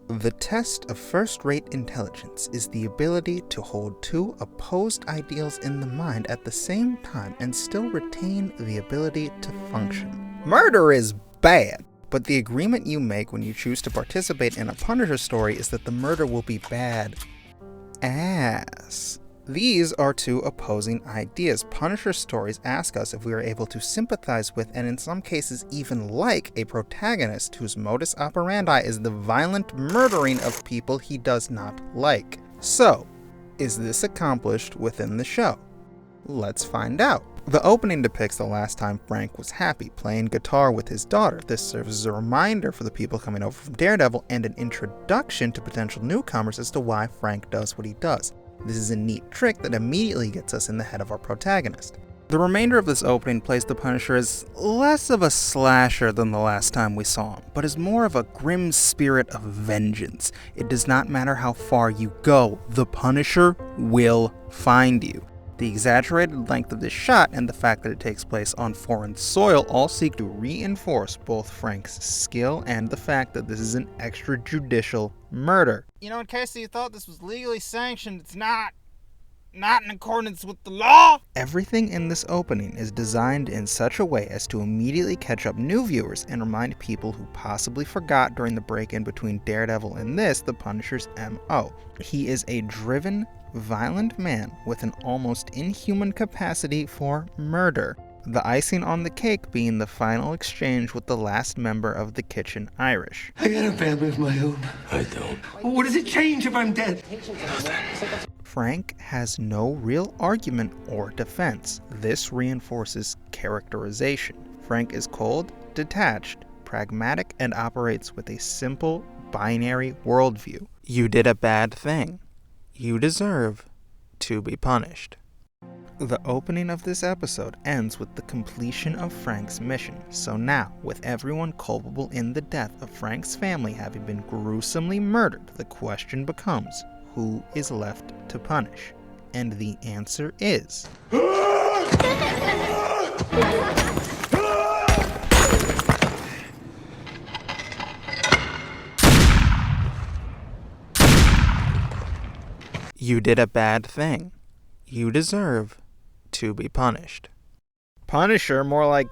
The test of first-rate intelligence is the ability to hold two opposed ideals in the mind at the same time and still retain the ability to function. Murder is bad, but the agreement you make when you choose to participate in a Punisher story is that the murder will be bad ass. These are two opposing ideas. Punisher stories ask us if we are able to sympathize with, and in some cases even like, a protagonist whose modus operandi is the violent murdering of people he does not like. So, is this accomplished within the show? Let's find out. The opening depicts the last time Frank was happy, playing guitar with his daughter. This serves as a reminder for the people coming over from Daredevil and an introduction to potential newcomers as to why Frank does what he does. This is a neat trick that immediately gets us in the head of our protagonist. The remainder of this opening plays the Punisher as less of a slasher than the last time we saw him, but as more of a grim spirit of vengeance. It does not matter how far you go, the Punisher will find you. The exaggerated length of this shot and the fact that it takes place on foreign soil all seek to reinforce both Frank's skill and the fact that this is an extrajudicial murder. You know, in case you thought this was legally sanctioned, it's not in accordance with the law. Everything in this opening is designed in such a way as to immediately catch up new viewers and remind people who possibly forgot during the break-in between Daredevil and this the Punisher's MO. He is a driven, violent man with an almost inhuman capacity for murder. The icing on the cake being the final exchange with the last member of the Kitchen Irish. I got a family of my own. I don't. What does it change if I'm dead? Frank has no real argument or defense. This reinforces characterization. Frank is cold, detached, pragmatic, and operates with a simple, binary worldview. You did a bad thing. You deserve to be punished. The opening of this episode ends with the completion of Frank's mission. So now, with everyone culpable in the death of Frank's family having been gruesomely murdered, the question becomes, who is left to punish? And the answer is... You did a bad thing. You deserve to be punished. Punisher, more like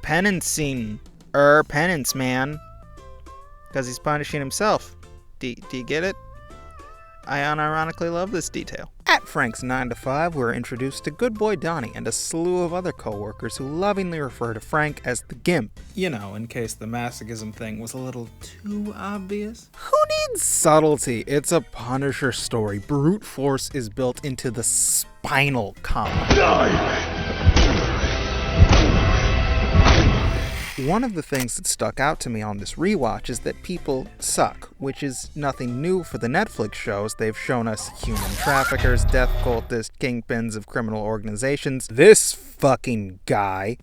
penancing, penance man. Because he's punishing himself. Do you get it? I unironically love this detail. At Frank's 9 to 5, we're introduced to Good Boy Donnie and a slew of other co-workers who lovingly refer to Frank as the Gimp. You know, in case the masochism thing was a little too obvious. Who needs subtlety? It's a Punisher story. Brute force is built into the spinal column. One of the things that stuck out to me on this rewatch is that people suck, which is nothing new for the Netflix shows. They've shown us human traffickers, death cultists, kingpins of criminal organizations. This fucking guy.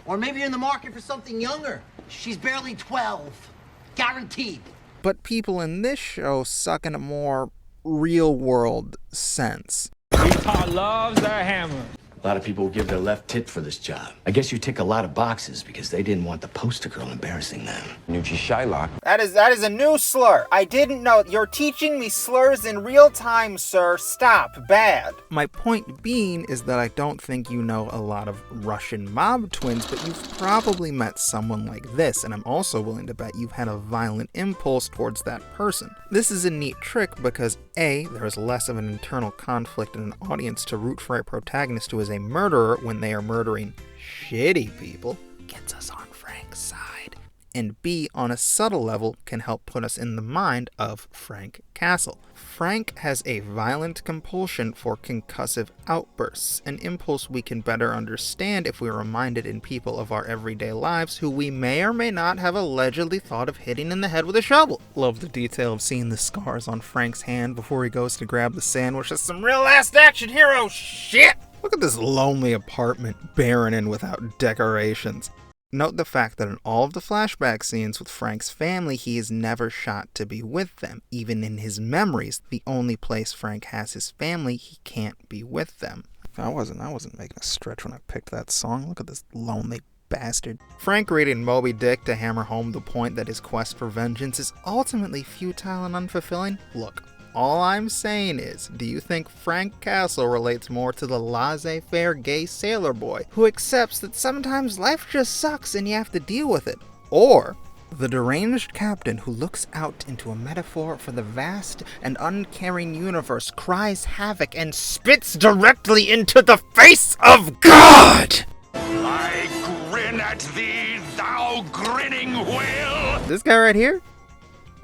Or maybe you're in the market for something younger. She's barely 12. Guaranteed. But people in this show suck in a more real-world sense. Utah loves their hammer. A lot of people will give their left tit for this job. I guess you tick a lot of boxes because they didn't want the poster girl embarrassing them. Nucci Shylock. That is a new slur. I didn't know. You're teaching me slurs in real time, sir. Stop. Bad. My point being is that I don't think you know a lot of Russian mob twins, but you've probably met someone like this, and I'm also willing to bet you've had a violent impulse towards that person. This is a neat trick because A, there is less of an internal conflict in an audience to root for a protagonist who is a murderer when they are murdering shitty people, gets us on Frank's side, and B, on a subtle level, can help put us in the mind of Frank Castle. Frank has a violent compulsion for concussive outbursts, an impulse we can better understand if we're reminded in people of our everyday lives who we may or may not have allegedly thought of hitting in the head with a shovel. Love the detail of seeing the scars on Frank's hand before he goes to grab the sandwich. That's some real Last Action Hero shit! Look at this lonely apartment, barren and without decorations. Note the fact that in all of the flashback scenes with Frank's family, he is never shot to be with them. Even in his memories, the only place Frank has his family, he can't be with them. I wasn't making a stretch when I picked that song. Look at this lonely bastard. Frank reading Moby Dick to hammer home the point that his quest for vengeance is ultimately futile and unfulfilling? Look, all I'm saying is, do you think Frank Castle relates more to the laissez-faire gay sailor boy who accepts that sometimes life just sucks and you have to deal with it? Or the deranged captain who looks out into a metaphor for the vast and uncaring universe, cries havoc, and spits directly into the face of God? I grin at thee, thou grinning whale! This guy right here?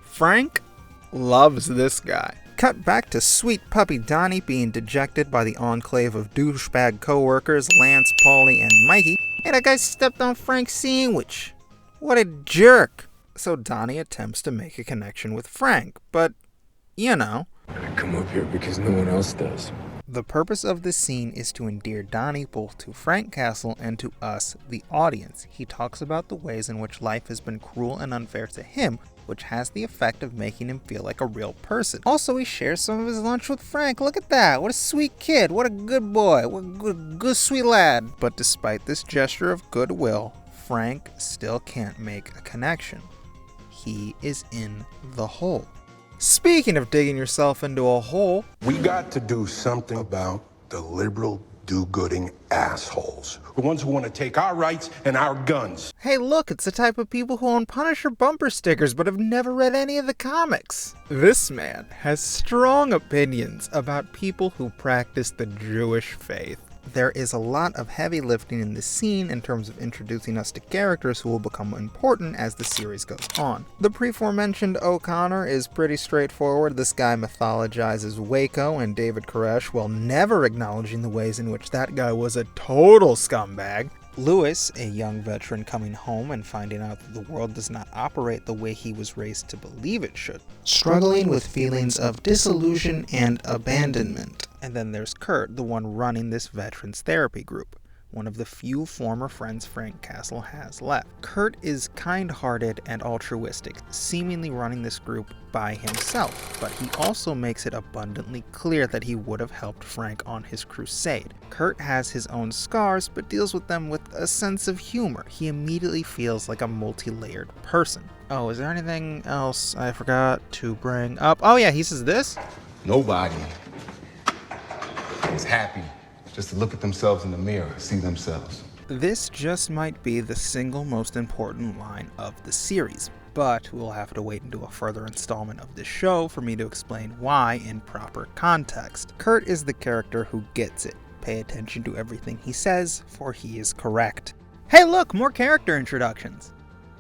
Frank loves this guy. Cut back to sweet puppy Donnie being dejected by the enclave of douchebag co-workers Lance, Paulie, and Mikey. Hey, that guy stepped on Frank's sandwich. What a jerk. So Donnie attempts to make a connection with Frank, but, you know. I come up here because no one else does. The purpose of this scene is to endear Donnie both to Frank Castle and to us, the audience. He talks about the ways in which life has been cruel and unfair to him, which has the effect of making him feel like a real person. Also, he shares some of his lunch with Frank. Look at that. What a sweet kid. What a good boy. What a good sweet lad. But despite this gesture of goodwill, Frank still can't make a connection. He is in the hole. Speaking of digging yourself into a hole, we got to do something about the liberal do-gooding assholes. The ones who want to take our rights and our guns. Hey look, it's the type of people who own Punisher bumper stickers but have never read any of the comics. This man has strong opinions about people who practice the Jewish faith. There is a lot of heavy lifting in this scene in terms of introducing us to characters who will become important as the series goes on. The pre-aforementioned O'Connor is pretty straightforward. This guy mythologizes Waco and David Koresh while never acknowledging the ways in which that guy was a total scumbag. Lewis, a young veteran coming home and finding out that the world does not operate the way he was raised to believe it should. Struggling with feelings of disillusion and abandonment. And then there's Kurt, the one running this veterans therapy group, one of the few former friends Frank Castle has left. Kurt is kind-hearted and altruistic, seemingly running this group by himself, but he also makes it abundantly clear that he would have helped Frank on his crusade. Kurt has his own scars, but deals with them with a sense of humor. He immediately feels like a multi-layered person. Oh, is there anything else I forgot to bring up? Oh yeah, he says this? Nobody is happy just to look at themselves in the mirror, see themselves. This just might be the single most important line of the series, but we'll have to wait into a further installment of this show for me to explain why in proper context. Kurt is the character who gets it. Pay attention to everything he says, for he is correct. Hey look, more character introductions!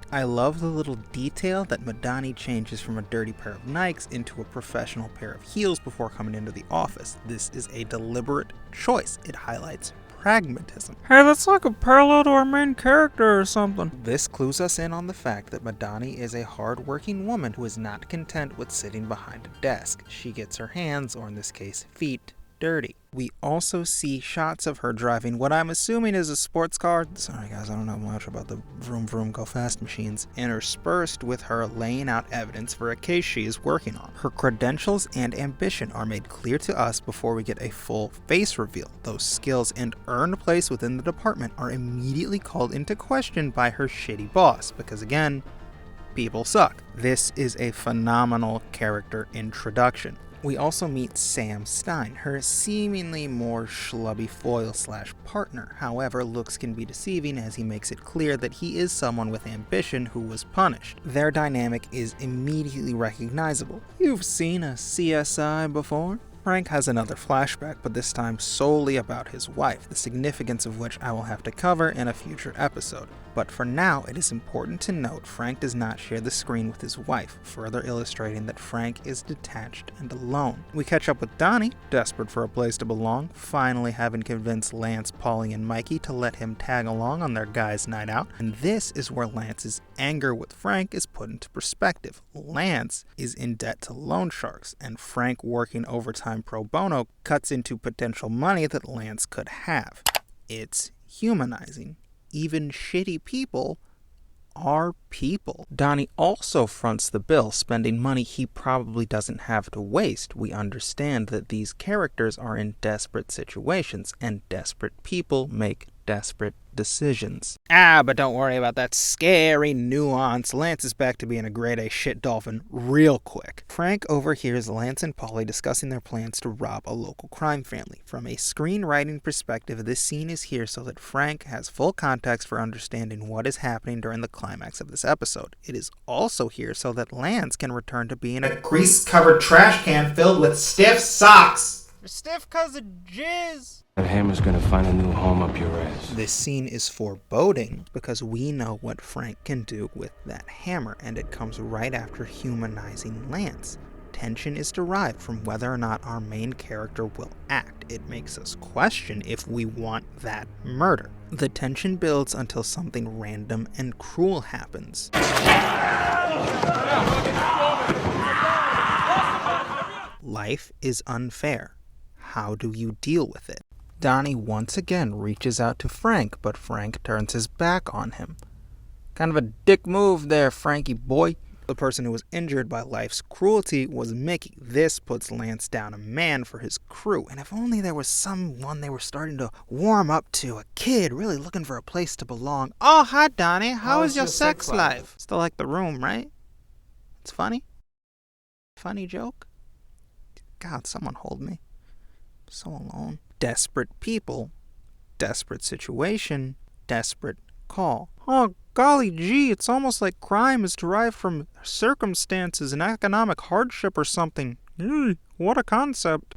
I love the little detail that Madani changes from a dirty pair of Nikes into a professional pair of heels before coming into the office. This is a deliberate choice. It highlights pragmatism. Hey, that's like a parallel to our main character or something. This clues us in on the fact that Madani is a hard-working woman who is not content with sitting behind a desk. She gets her hands, or in this case, feet, dirty. We also see shots of her driving what I'm assuming is a sports car. Sorry guys, I don't know much about the vroom vroom go fast machines. Interspersed with her laying out evidence for a case she is working on. Her credentials and ambition are made clear to us before we get a full face reveal. Those skills and earned place within the department are immediately called into question by her shitty boss, because again, people suck. This is a phenomenal character introduction. We also meet Sam Stein, her seemingly more schlubby foil/partner. However, looks can be deceiving as he makes it clear that he is someone with ambition who was punished. Their dynamic is immediately recognizable. You've seen a CSI before? Frank has another flashback, but this time solely about his wife, the significance of which I will have to cover in a future episode. But for now, it is important to note Frank does not share the screen with his wife, further illustrating that Frank is detached and alone. We catch up with Donnie, desperate for a place to belong, finally having convinced Lance, Paulie, and Mikey to let him tag along on their guys' night out, and this is where Lance's anger with Frank is put into perspective. Lance is in debt to loan sharks, and Frank working overtime pro bono cuts into potential money that Lance could have. It's humanizing. Even shitty people are people. Donnie also fronts the bill, spending money he probably doesn't have to waste. We understand that these characters are in desperate situations, and desperate people make desperate decisions. But don't worry about that scary nuance. Lance is back to being a grade A shit dolphin real quick. Frank overhears Lance and Polly discussing their plans to rob a local crime family. From a screenwriting perspective, this scene is here so that Frank has full context for understanding what is happening during the climax of this episode. It is also here so that Lance can return to being a grease-covered trash can filled with stiff socks. Stiff 'cause of jizz. That hammer's gonna find a new home up your ass. This scene is foreboding because we know what Frank can do with that hammer, and it comes right after humanizing Lance. Tension is derived from whether or not our main character will act. It makes us question if we want that murder. The tension builds until something random and cruel happens. Life is unfair. How do you deal with it? Donnie once again reaches out to Frank, but Frank turns his back on him. Kind of a dick move there, Frankie boy. The person who was injured by life's cruelty was Mickey. This puts Lance down a man for his crew, and if only there was someone they were starting to warm up to, a kid really looking for a place to belong. Oh, hi Donnie, how is your sex life? Still like the room, right? It's funny? Funny joke? God, someone hold me. I'm so alone. Desperate people, desperate situation, desperate call. Oh, golly gee, it's almost like crime is derived from circumstances and economic hardship or something. What a concept.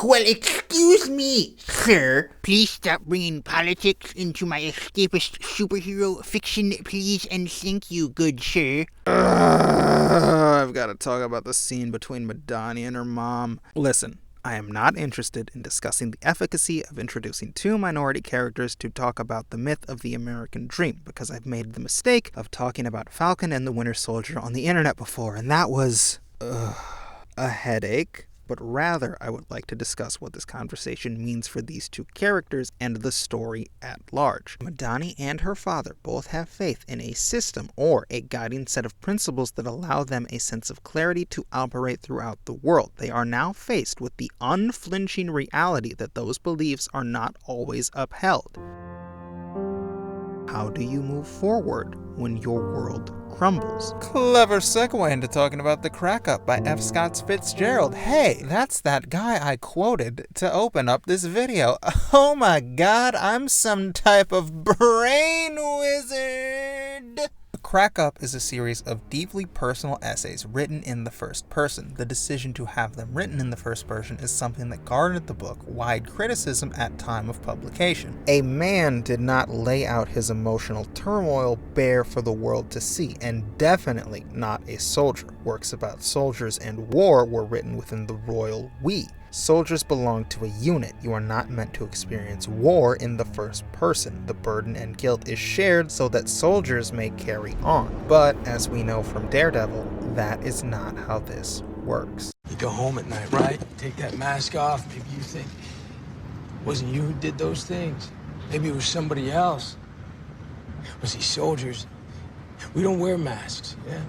Well, excuse me, sir. Please stop bringing politics into my escapist superhero fiction, please, and thank you, good sir. I've got to talk about the scene between Madani and her mom. Listen. I am not interested in discussing the efficacy of introducing two minority characters to talk about the myth of the American dream, because I've made the mistake of talking about Falcon and the Winter Soldier on the internet before, and that was a headache. But rather, I would like to discuss what this conversation means for these two characters and the story at large. Madani and her father both have faith in a system or a guiding set of principles that allow them a sense of clarity to operate throughout the world. They are now faced with the unflinching reality that those beliefs are not always upheld. How do you move forward when your world crumbles? Clever segue into talking about The Crack Up by F. Scott Fitzgerald. Hey, that's that guy I quoted to open up this video. Oh my god, I'm some type of brain wizard! The Crack Up is a series of deeply personal essays written in the first person. The decision to have them written in the first person is something that garnered the book wide criticism at time of publication. A man did not lay out his emotional turmoil bare for the world to see, and definitely not a soldier. Works about soldiers and war were written within the royal we. Soldiers belong to a unit. You are not meant to experience war in the first person. The burden and guilt is shared so that soldiers may carry on. But, as we know from Daredevil, that is not how this works. You go home at night, right? Take that mask off. Maybe you think it wasn't you who did those things. Maybe it was somebody else. But see, soldiers, we don't wear masks, yeah?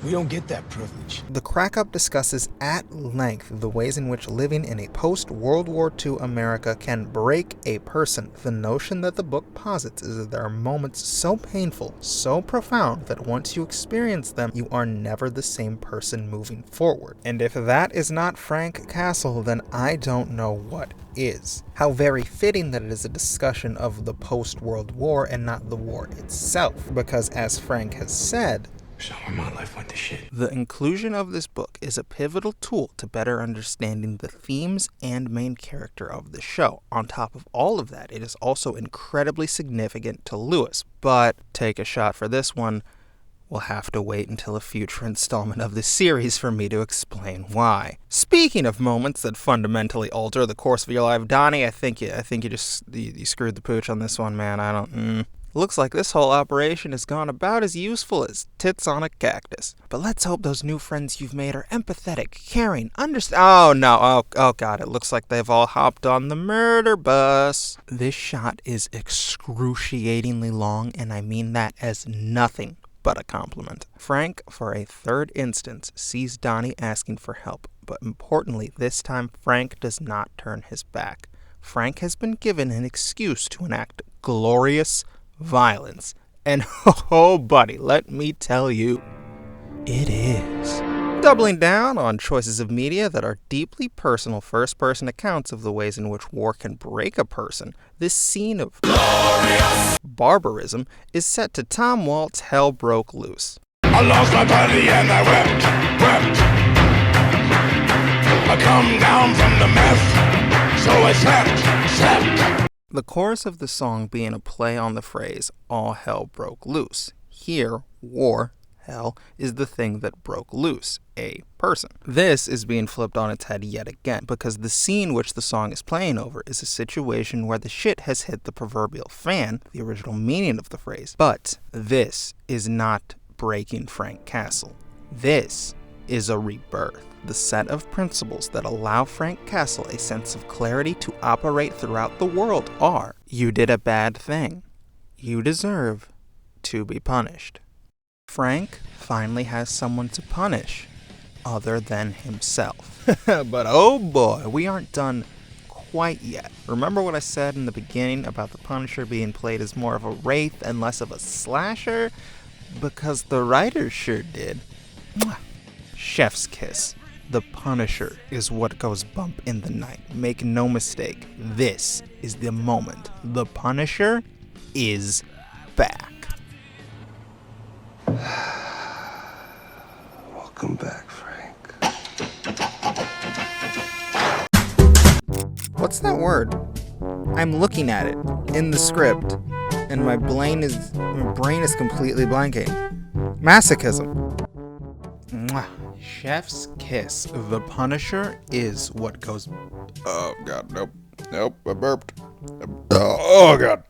We don't get that privilege. The Crack Up discusses at length the ways in which living in a post-World War II America can break a person. The notion that the book posits is that there are moments so painful, so profound, that once you experience them, you are never the same person moving forward. And if that is not Frank Castle, then I don't know what is. How very fitting that it is a discussion of the post-World War and not the war itself, because as Frank has said, Somewhere my life went to shit. the inclusion of this book is a pivotal tool to better understanding the themes and main character of the show. On top of all of that, it is also incredibly significant to Lewis, but take a shot for this one. We'll have to wait until a future installment of this series for me to explain why. Speaking of moments that fundamentally alter the course of your life, Donnie, I think you screwed the pooch on this one, man. Looks like this whole operation has gone about as useful as tits on a cactus. But let's hope those new friends you've made are empathetic, caring, oh no, oh god, it looks like they've all hopped on the murder bus. This shot is excruciatingly long, and I mean that as nothing but a compliment. Frank, for a third instance, sees Donnie asking for help, but importantly, this time Frank does not turn his back. Frank has been given an excuse to enact glorious violence. And oh, buddy, let me tell you, it is. Doubling down on choices of media that are deeply personal first-person accounts of the ways in which war can break a person, this scene of glorious barbarism is set to Tom Walt's Hell Broke Loose. I lost my body and I wept. I come down from the mess, so I slept. The chorus of the song being a play on the phrase, all hell broke loose. Here, war, hell, is the thing that broke loose, a person. This is being flipped on its head yet again, because the scene which the song is playing over is a situation where the shit has hit the proverbial fan, the original meaning of the phrase. But this is not breaking Frank Castle. This is a rebirth. The set of principles that allow Frank Castle a sense of clarity to operate throughout the world are: you did a bad thing. You deserve to be punished. Frank finally has someone to punish other than himself. But oh boy, we aren't done quite yet. Remember what I said in the beginning about the Punisher being played as more of a wraith and less of a slasher? Because the writers sure did. Mwah. Chef's kiss. The Punisher is what goes bump in the night. Make no mistake, this is the moment. The Punisher is back. Welcome back, Frank. What's that word? I'm looking at it in the script, and my brain is completely blanking. Masochism. Mwah. Chef's kiss. The Punisher is what goes... Oh, God, nope. Nope, I burped. Oh, God.